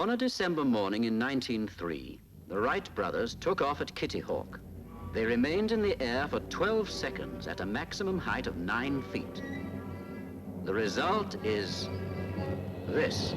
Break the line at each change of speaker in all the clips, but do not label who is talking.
On a December morning in 1903, the Wright brothers took off at Kitty Hawk. They remained in the air for 12 seconds at a maximum height of 9 feet. The result is this.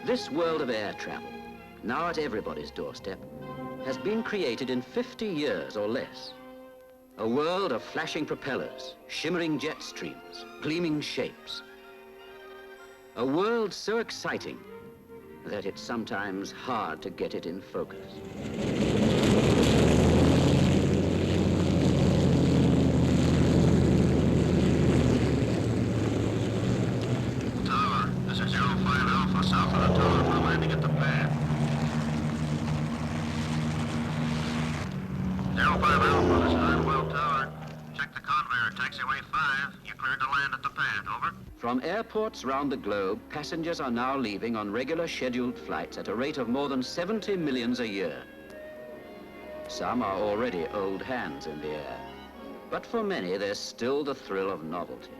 This world of air travel, now at everybody's doorstep, has been created in 50 years or less. A world of flashing propellers, shimmering jet streams, gleaming shapes. A world so exciting that it's sometimes hard to get it in focus. From airports round the globe, passengers are now leaving on regular scheduled flights at a rate of more than 70 millions a year. Some are already old hands in the air, but for many there's still the thrill of novelty.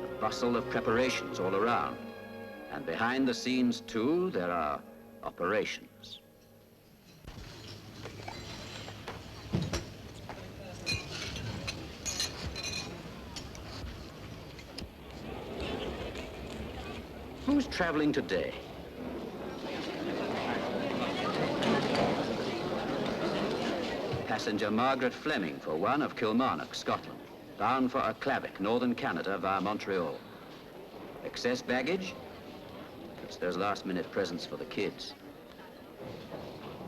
The bustle of preparations all around, and behind the scenes too, there are operations. Who's traveling today? Passenger Margaret Fleming, for one, of Kilmarnock, Scotland, bound for Aklavik, northern Canada, via Montreal. Excess baggage? It's those last-minute presents for the kids.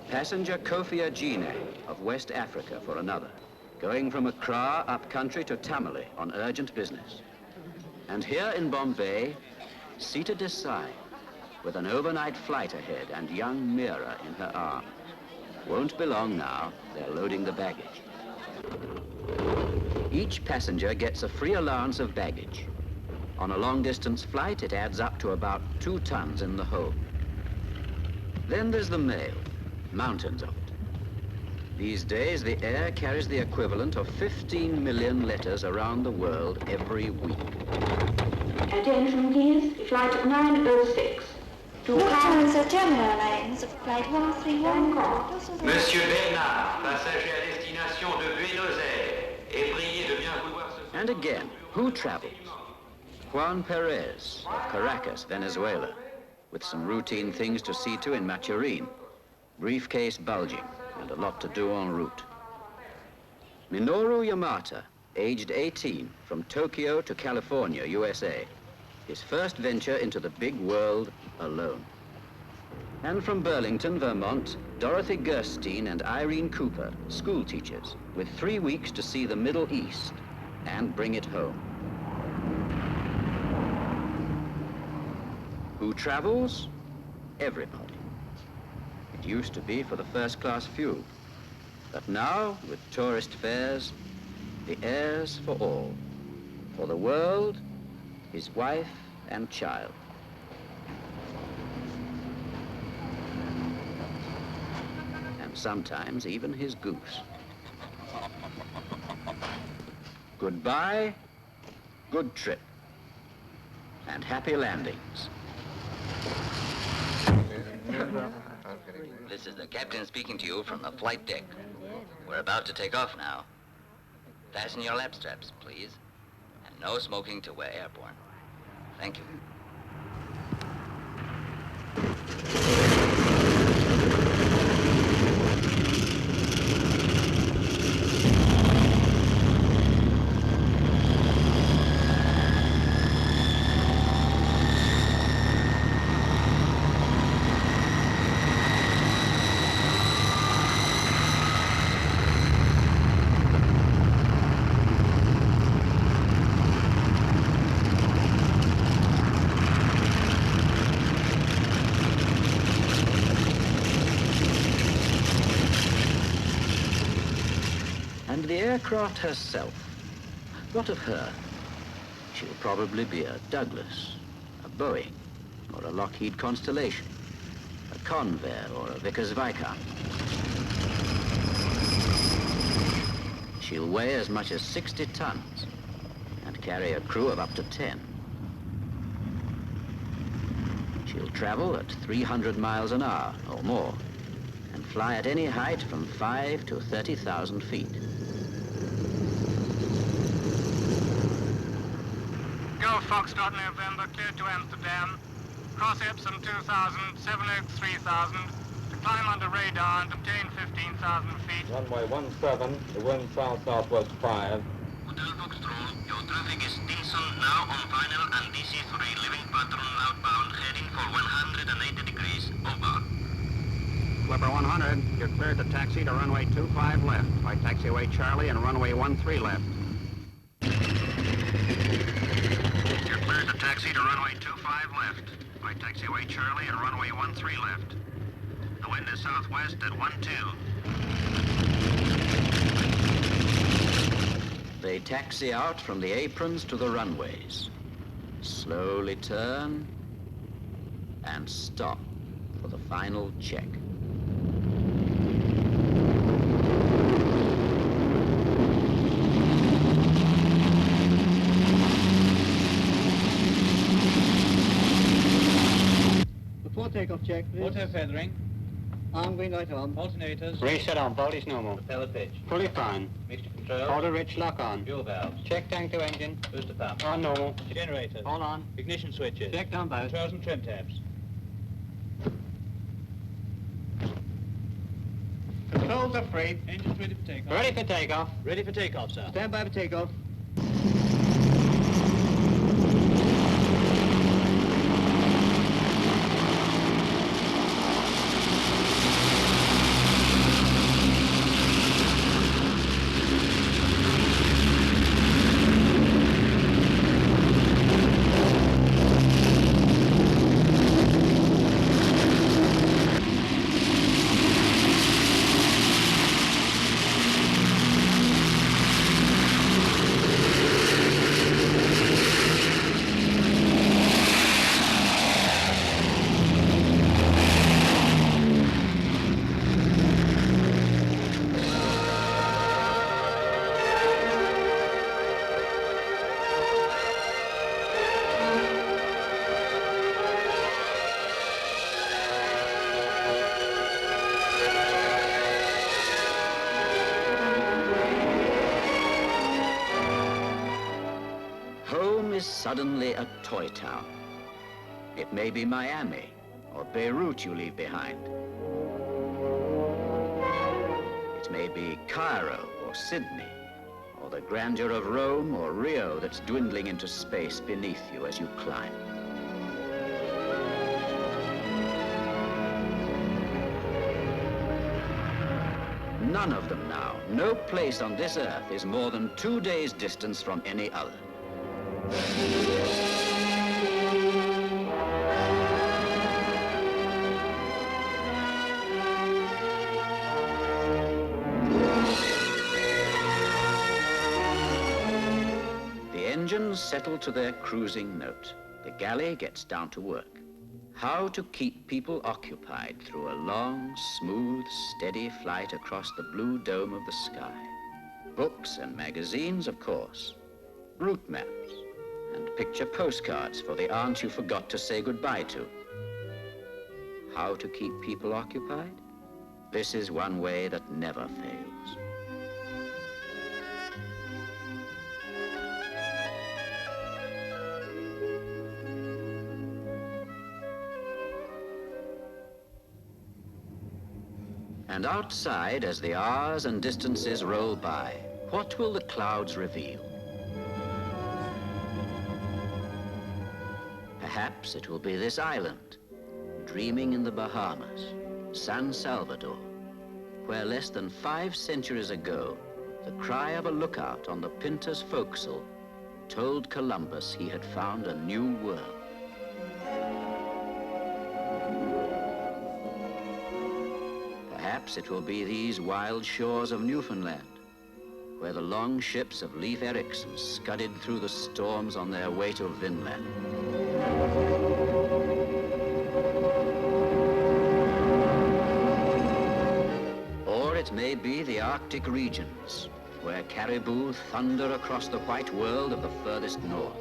Passenger Kofi Agene, of West Africa, for another, going from Accra up country to Tamale on urgent business. And here in Bombay, seated aside, with an overnight flight ahead and young Meera in her arms. Won't be long now, they're loading the baggage. Each passenger gets a free allowance of baggage. On a long-distance flight, it adds up to about 2 tons in the hold. Then there's the mail, mountains of it. These days, the air carries the equivalent of 15 million letters around the world every week.
Attention please, flight 906.
Lufthansa German Airlines, flight 131.
Monsieur Bernard, passager à destination de Buenos Aires, est prié de bien vouloir se...
And again, who travels? Juan Perez of Caracas, Venezuela, with some routine things to see to in Maturin, briefcase bulging, and a lot to do en route. Minoru Yamata, aged 18, from Tokyo to California, USA. His first venture into the big world alone. And from Burlington, Vermont, Dorothy Gerstein and Irene Cooper, school teachers, with 3 weeks to see the Middle East and bring it home. Who travels? Everybody. It used to be for the first-class few, but now, with tourist fares, the air's for all. For the world, his wife and child. And sometimes even his goose. Goodbye, good trip, and happy landings.
This is the captain speaking to you from the flight deck. We're about to take off now. Fasten your lap straps, please. And no smoking till we're airborne. Thank you.
the aircraft herself, what of her? She'll probably be a Douglas, a Boeing, or a Lockheed Constellation, a Convair or a Vickers Viscount. She'll weigh as much as 60 tons and carry a crew of up to 10. She'll travel at 300 miles an hour or more and fly at any height from 5 to 30,000 feet.
Go Foxtrot November, clear to Amsterdam. Cross Epsom 2000, 7 Oaks 3000. To climb under radar and obtain 15,000 feet.
Runway 17, the wind south-southwest 5.
Hotel Foxtrot, your traffic is Stinson, now on final and DC-3, living pattern outbound, heading for 180 degrees, over.
Clipper 100, you're cleared to taxi to runway 25 left, by taxiway Charlie and runway 13 left. You're cleared to taxi to runway 25 left, by taxiway Charlie and runway 13 left. The wind is southwest at 12.
They taxi out from the aprons to the runways, slowly turn and stop for the final check.
Before takeoff check, please.
Auto feathering.
Arm green light on.
Alternators.
Reset on, polish normal.
Propeller pitch.
Fully fine.
Mixture control.
Auto rich lock on.
Fuel valves.
Check tank to engine.
Booster pump.
On normal.
Generators.
All on.
Ignition switches.
Check down both.
Controls and trim tabs.
Controls are free.
Engines ready for takeoff.
Ready for takeoff.
Ready for takeoff, sir.
Stand by for takeoff.
Suddenly a toy town. It may be Miami or Beirut you leave behind. It may be Cairo or Sydney, or the grandeur of Rome or Rio that's dwindling into space beneath you as you climb. None of them now. No place on this earth is more than 2 days' distance from any other. The engines settle to their cruising note. The galley gets down to work. How to keep people occupied through a long, smooth, steady flight across the blue dome of the sky. Books and magazines, of course. Route maps and picture postcards for the aunt you forgot to say goodbye to. How to keep people occupied? This is one way that never fails. And outside, as the hours and distances roll by, what will the clouds reveal? Perhaps it will be this island, dreaming in the Bahamas, San Salvador, where less than 5 centuries ago, the cry of a lookout on the Pinta's forecastle told Columbus he had found a new world. Perhaps it will be these wild shores of Newfoundland, where the long ships of Leif Erikson scudded through the storms on their way to Vinland. Or it may be the Arctic regions, where caribou thunder across the white world of the furthest north.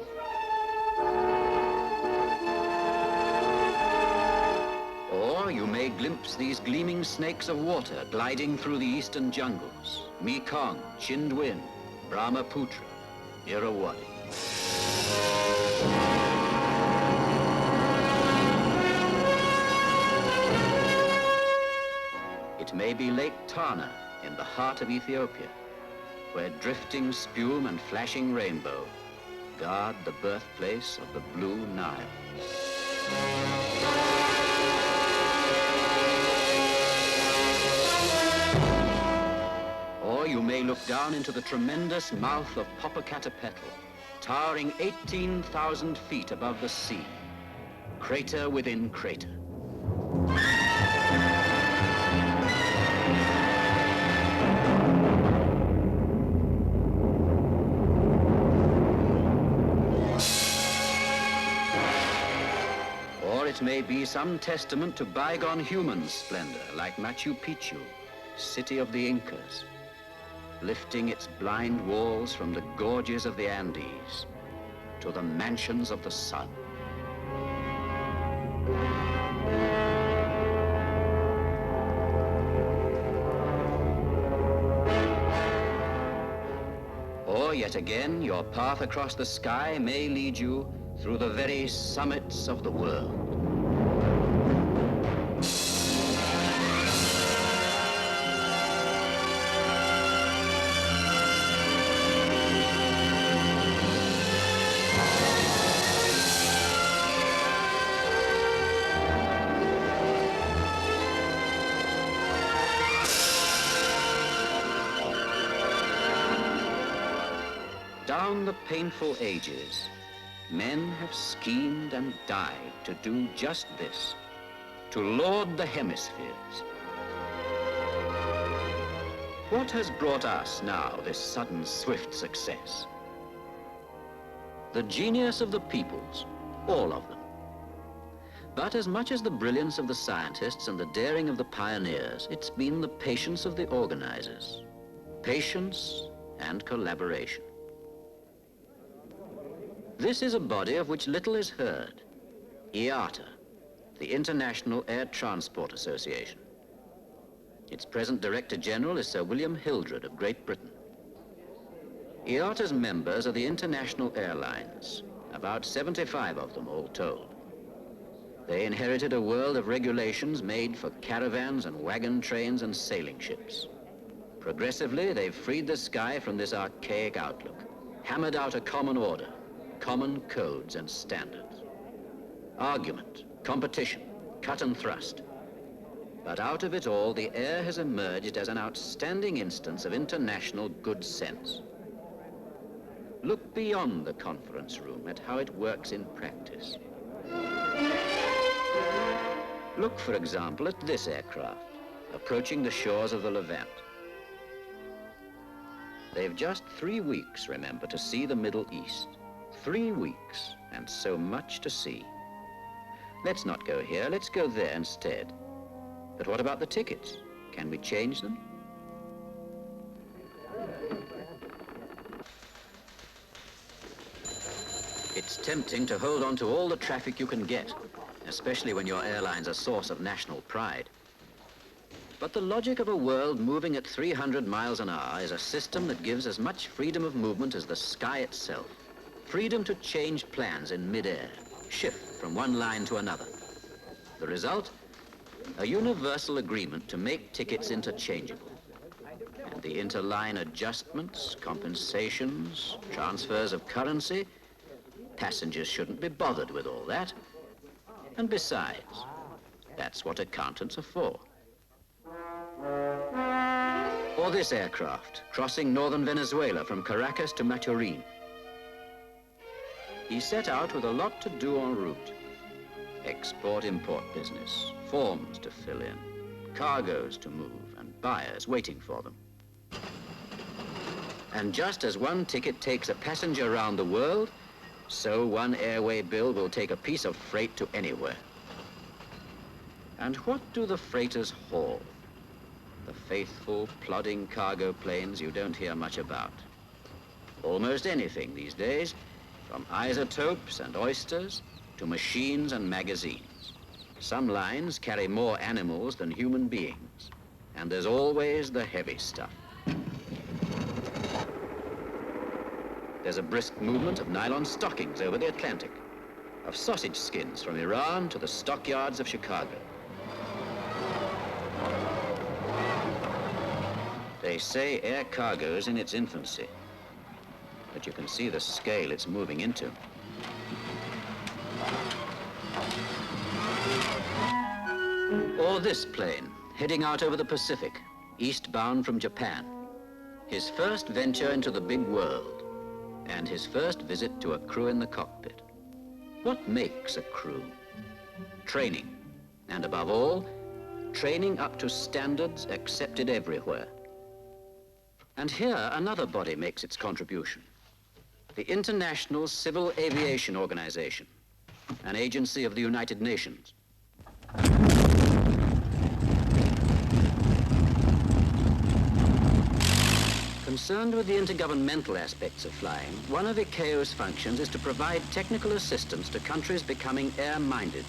Or you may glimpse these gleaming snakes of water gliding through the eastern jungles: Mekong, Chindwin, Brahmaputra, Irrawaddy. It may be Lake Tana in the heart of Ethiopia, where drifting spume and flashing rainbow guard the birthplace of the Blue Nile. Or you may look down into the tremendous mouth of Popocatépetl, towering 18,000 feet above the sea, crater within crater. Or it may be some testament to bygone human splendor, like Machu Picchu, city of the Incas, lifting its blind walls from the gorges of the Andes to the mansions of the sun. Or yet again, your path across the sky may lead you through the very summits of the world. Down the painful ages, men have schemed and died to do just this, to lord the hemispheres. What has brought us now this sudden, swift success? The genius of the peoples, all of them. But as much as the brilliance of the scientists and the daring of the pioneers, it's been the patience of the organizers. Patience and collaboration. This is a body of which little is heard, IATA, the International Air Transport Association. Its present Director General is Sir William Hildred of Great Britain. IATA's members are the international airlines, about 75 of them all told. They inherited a world of regulations made for caravans and wagon trains and sailing ships. Progressively, they've freed the sky from this archaic outlook, hammered out a common order, common codes and standards. Argument, competition, cut and thrust. But out of it all, the air has emerged as an outstanding instance of international good sense. Look beyond the conference room at how it works in practice. Look, for example, at this aircraft, approaching the shores of the Levant. They've just 3 weeks, remember, to see the Middle East. 3 weeks, and so much to see. Let's not go here, let's go there instead. But what about the tickets? Can we change them? It's tempting to hold on to all the traffic you can get, especially when your airline's a source of national pride. But the logic of a world moving at 300 miles an hour is a system that gives as much freedom of movement as the sky itself. Freedom to change plans in mid-air, shift from one line to another. The result? A universal agreement to make tickets interchangeable. And the interline adjustments, compensations, transfers of currency, passengers shouldn't be bothered with all that. And besides, that's what accountants are for. Or this aircraft, crossing northern Venezuela from Caracas to Maturin. He set out with a lot to do en route. Export-import business, forms to fill in, cargoes to move, and buyers waiting for them. And just as one ticket takes a passenger around the world, so one airway bill will take a piece of freight to anywhere. And what do the freighters haul? The faithful, plodding cargo planes you don't hear much about. Almost anything these days, from isotopes and oysters to machines and magazines. Some lines carry more animals than human beings, and there's always the heavy stuff. There's a brisk movement of nylon stockings over the Atlantic, of sausage skins from Iran to the stockyards of Chicago. They say air cargo's in its infancy, but you can see the scale it's moving into. Or this plane, heading out over the Pacific, eastbound from Japan. His first venture into the big world, and his first visit to a crew in the cockpit. What makes a crew? Training, and above all, training up to standards accepted everywhere. And here another body makes its contribution. The International Civil Aviation Organization, an agency of the United Nations. Concerned with the intergovernmental aspects of flying, one of ICAO's functions is to provide technical assistance to countries becoming air-minded.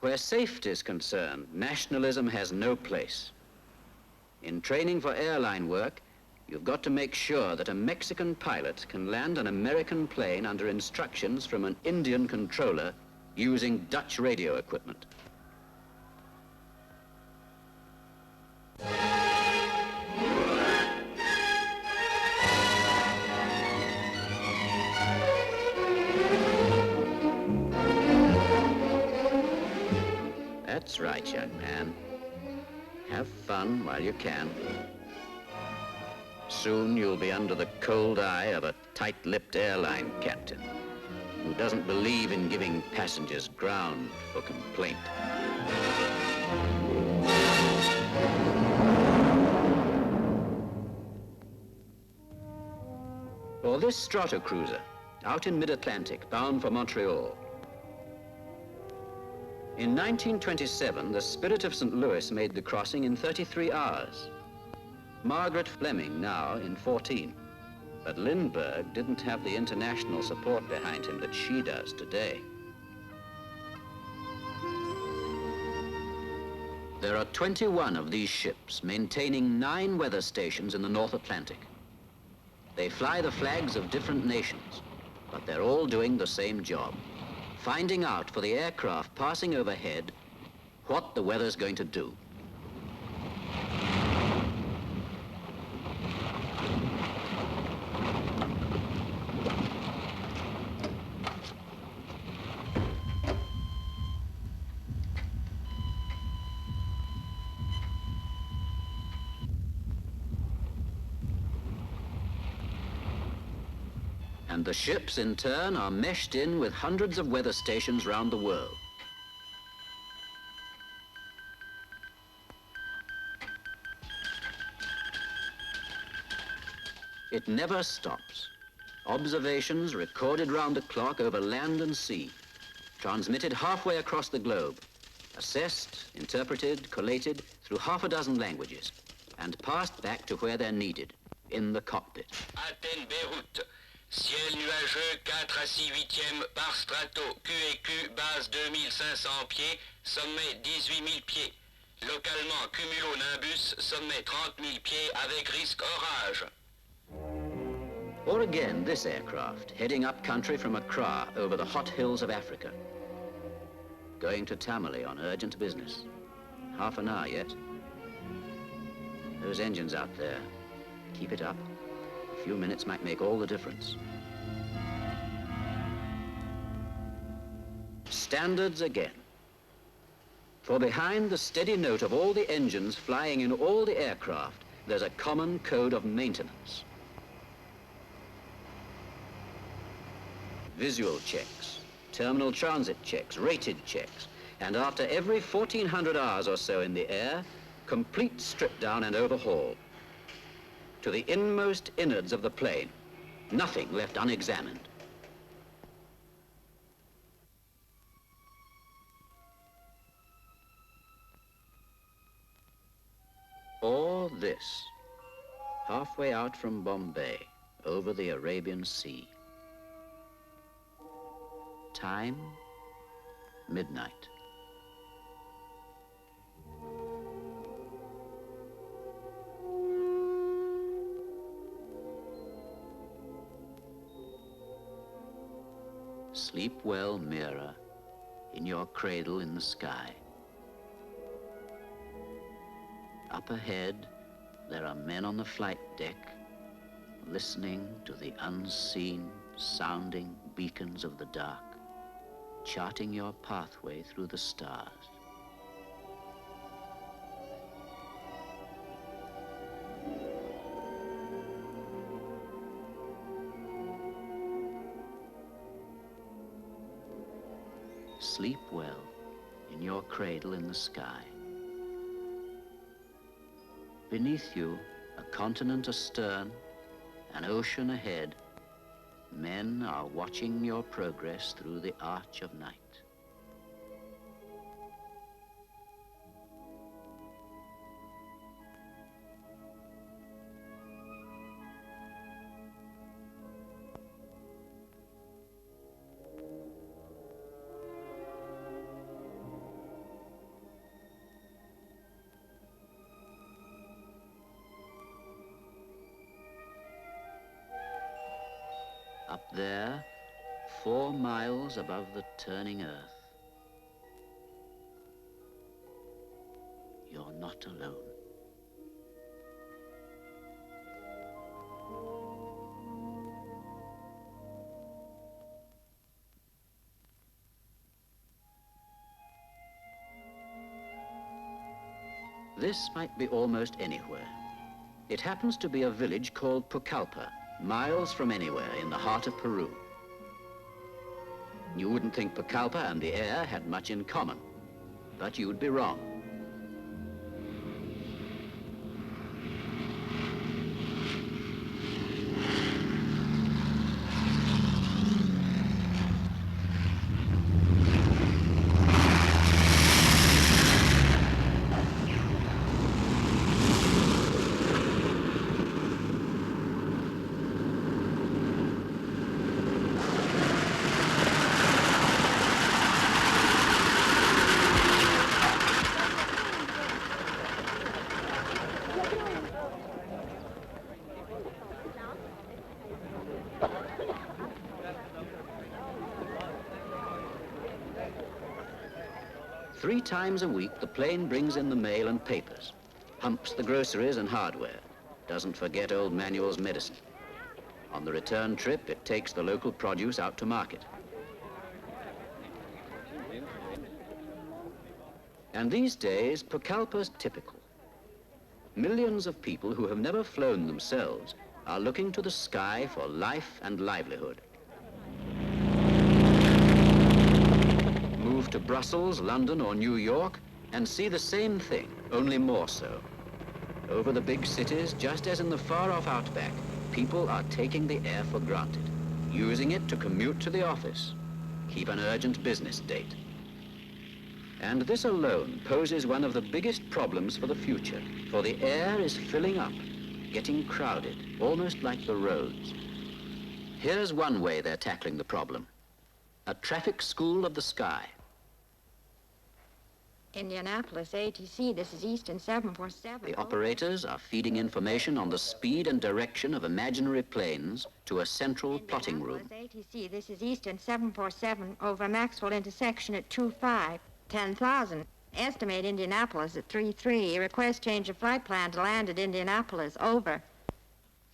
Where safety is concerned, nationalism has no place. In training for airline work, you've got to make sure that a Mexican pilot can land an American plane under instructions from an Indian controller using Dutch radio equipment. That's right, young man. Have fun while you can. Soon you'll be under the cold eye of a tight-lipped airline captain who doesn't believe in giving passengers ground for complaint. Or this stratocruiser, out in mid-Atlantic, bound for Montreal. In 1927, the Spirit of St. Louis made the crossing in 33 hours. Margaret Fleming now in 14. But Lindbergh didn't have the international support behind him that she does today. There are 21 of these ships maintaining 9 weather stations in the North Atlantic. They fly the flags of different nations, but they're all doing the same job. Finding out for the aircraft passing overhead what the weather's going to do. And the ships, in turn, are meshed in with hundreds of weather stations round the world. It never stops. Observations recorded round the clock over land and sea, transmitted halfway across the globe, assessed, interpreted, collated through half a dozen languages, and passed back to where they're needed, in the cockpit.
Athènes, Beyrouth. Ciel nuageux 4 à 6 huitièmes par strato. QEQ, base 2500 pieds, sommet 18 000 pieds. Localement, cumulonimbus, sommet 30 000 pieds avec risque orage.
Or again, this aircraft, heading up country from Accra over the hot hills of Africa. Going to Tamale on urgent business. Half an hour yet. Those engines out there, keep it up. A few minutes might make all the difference. Standards again. For behind the steady note of all the engines flying in all the aircraft, there's a common code of maintenance. Visual checks, terminal transit checks, rated checks, and after every 1,400 hours or so in the air, complete strip down and overhaul. to the inmost innards of the plane, nothing left unexamined. All this, halfway out from Bombay, over the Arabian Sea. Time, midnight. Sleep well, mirror, in your cradle in the sky. Up ahead, there are men on the flight deck, listening to the unseen, sounding beacons of the dark, charting your pathway through the stars. Sleep well in your cradle in the sky. Beneath you, a continent astern, an ocean ahead, men are watching your progress through the arch of night. Up there, 4 miles above the turning earth, you're not alone. This might be almost anywhere. It happens to be a village called Pucallpa, miles from anywhere in the heart of Peru. You wouldn't think Pucallpa and the air had much in common, but you'd be wrong. Three times a week, the plane brings in the mail and papers, pumps the groceries and hardware, doesn't forget old Manuel's medicine. On the return trip, it takes the local produce out to market. And these days, Pucallpa's typical. Millions of people who have never flown themselves are looking to the sky for life and livelihood. Move to Brussels, London, or New York and see the same thing, only more so. Over the big cities, just as in the far-off outback, people are taking the air for granted, using it to commute to the office, keep an urgent business date. And this alone poses one of the biggest problems for the future, for the air is filling up, getting crowded, almost like the roads. Here's one way they're tackling the problem: a traffic school of the sky.
Indianapolis, ATC, this is Eastern 747.
The operators are feeding information on the speed and direction of imaginary planes to a central plotting room.
ATC, this is Eastern 747 over Maxwell intersection at 25, 10,000. Estimate Indianapolis at 33. Request change of flight plan to land at Indianapolis. Over.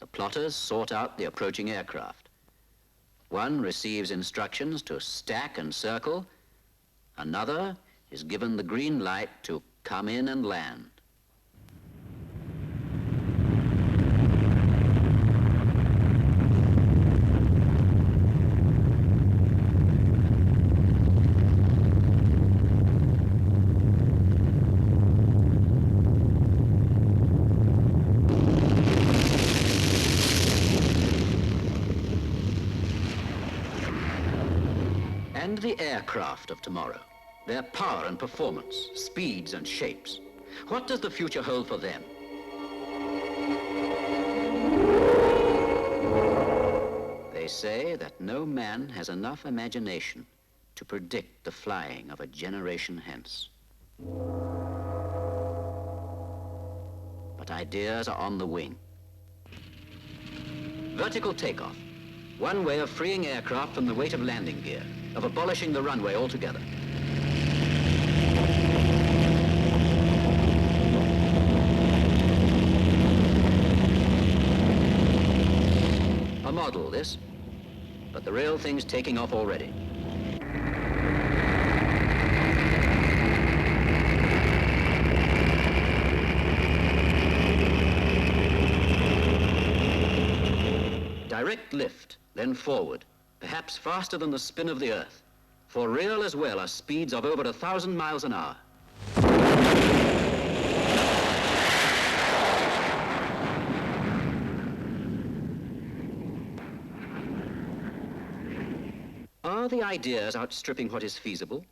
The plotters sort out the approaching aircraft. One receives instructions to stack and circle. Another is given the green light to come in and land. And the aircraft of tomorrow, their power and performance, speeds and shapes. What does the future hold for them? They say that no man has enough imagination to predict the flying of a generation hence. But ideas are on the wing. Vertical takeoff, one way of freeing aircraft from the weight of landing gear, of abolishing the runway altogether. A model, this, but the real thing's taking off already. Direct lift, then forward, perhaps faster than the spin of the Earth. For real as well are speeds of over 1,000 miles an hour. Are the ideas outstripping what is feasible?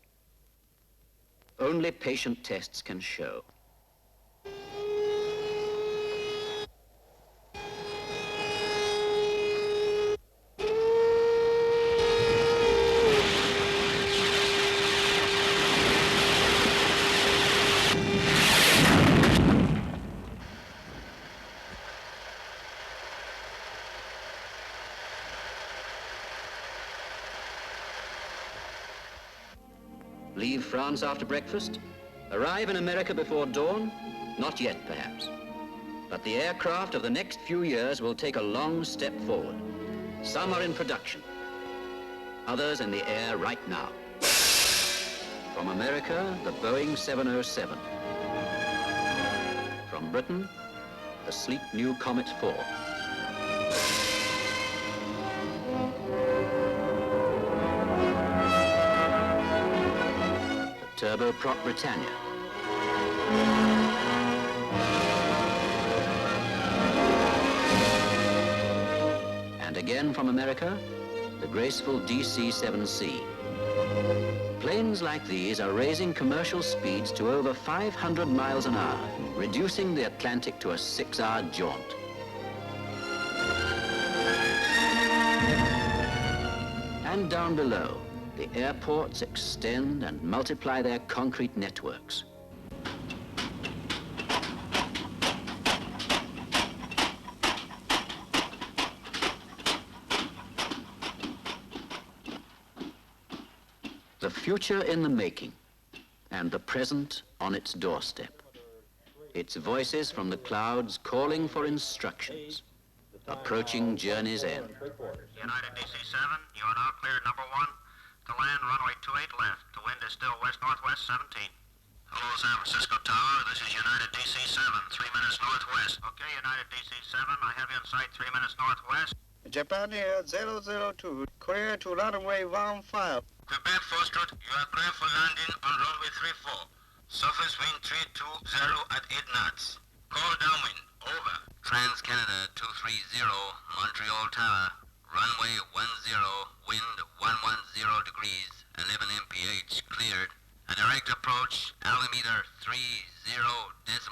Only patient tests can show. Leave France after breakfast? Arrive in America before dawn? Not yet, perhaps. But the aircraft of the next few years will take a long step forward. Some are in production, others in the air right now. From America, the Boeing 707. From Britain, the sleek new Comet 4. Turboprop Britannia. And again from America, the graceful DC-7C. Planes like these are raising commercial speeds to over 500 miles an hour, reducing the Atlantic to a 6-hour jaunt. And down below, the airports extend and multiply their concrete networks. The future in the making, and the present on its doorstep. Its voices from the clouds calling for instructions, approaching journey's end.
United DC-7, you are now cleared number 1. To land, runway 28 left. The wind is still west-northwest 17. Hello, San Francisco Tower. This is United DC-7, 3 minutes northwest. Okay, United DC-7, I have you in sight 3 minutes northwest.
Japan Air 002, clear to runway 15.
Quebec Foxtrot, you are clear for landing on runway 34. Surface wind 320 at 8 knots. Call downwind, over.
Trans-Canada 230, Montreal Tower. Runway 10, wind 110 degrees, 11 mph, cleared. A direct approach, altimeter 30.1.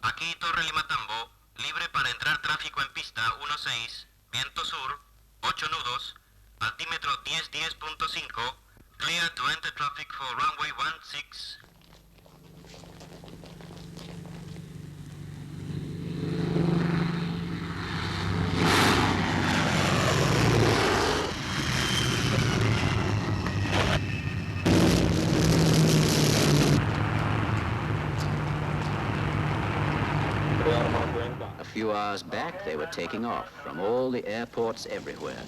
Aquí Torre Lima Tambo, libre para entrar tráfico en pista 16, viento sur, 8 nudos, altímetro 10.5, clear to enter traffic for runway 16.
A few hours back, they were taking off from all the airports everywhere.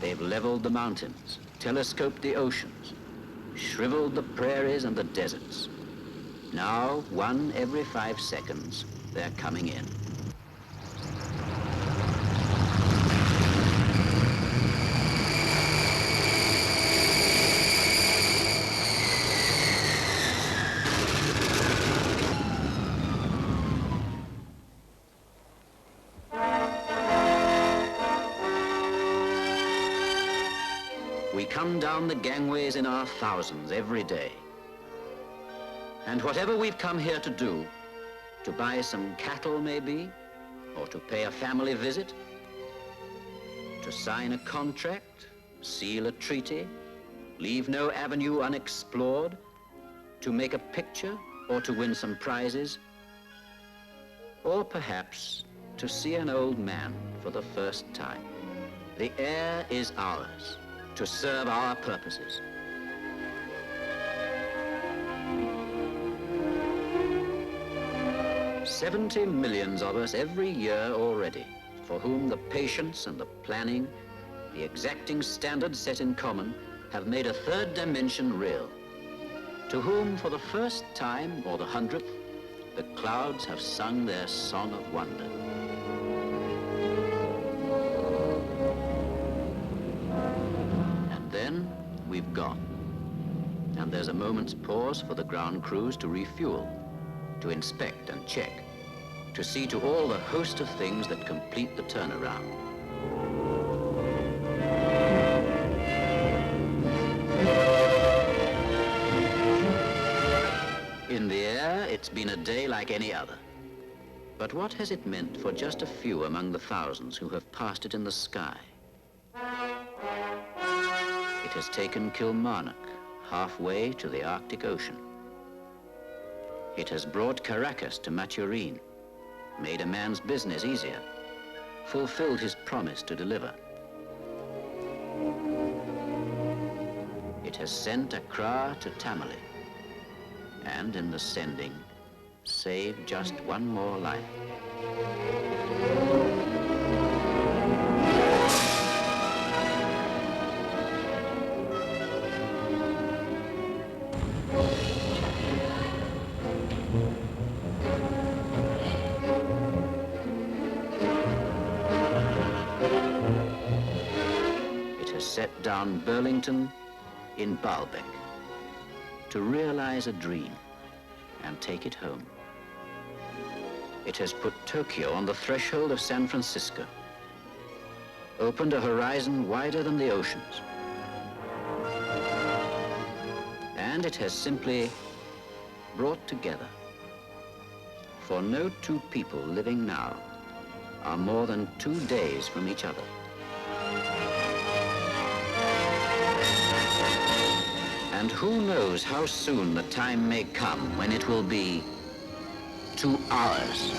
They've leveled the mountains, telescoped the oceans, shriveled the prairies and the deserts. Now, one every 5 seconds, they're coming in. We come down the gangways in our thousands every day. And whatever we've come here to do, to buy some cattle maybe, or to pay a family visit, to sign a contract, seal a treaty, leave no avenue unexplored, to make a picture or to win some prizes, or perhaps to see an old man for the first time. The air is ours to serve our purposes. $70 million of us every year already, for whom the patience and the planning, the exacting standards set in common, have made a third dimension real. To whom, for the first time, or the 100th, the clouds have sung their song of wonder. And then we've gone. And there's a moment's pause for the ground crews to refuel, to inspect and check, to see to all the host of things that complete the turnaround. In the air, it's been a day like any other. But what has it meant for just a few among the thousands who have passed it in the sky? It has taken Kilmarnock halfway to the Arctic Ocean. It has brought Caracas to Maturin, made a man's business easier, fulfilled his promise to deliver. It has sent Accra to Tamale, and in the sending, saved just one more life. It has set down Burlington in Baalbek to realize a dream and take it home. It has put Tokyo on the threshold of San Francisco, opened a horizon wider than the oceans. And it has simply brought together. For no two people living now are more than 2 days from each other. And who knows how soon the time may come when it will be 2 hours.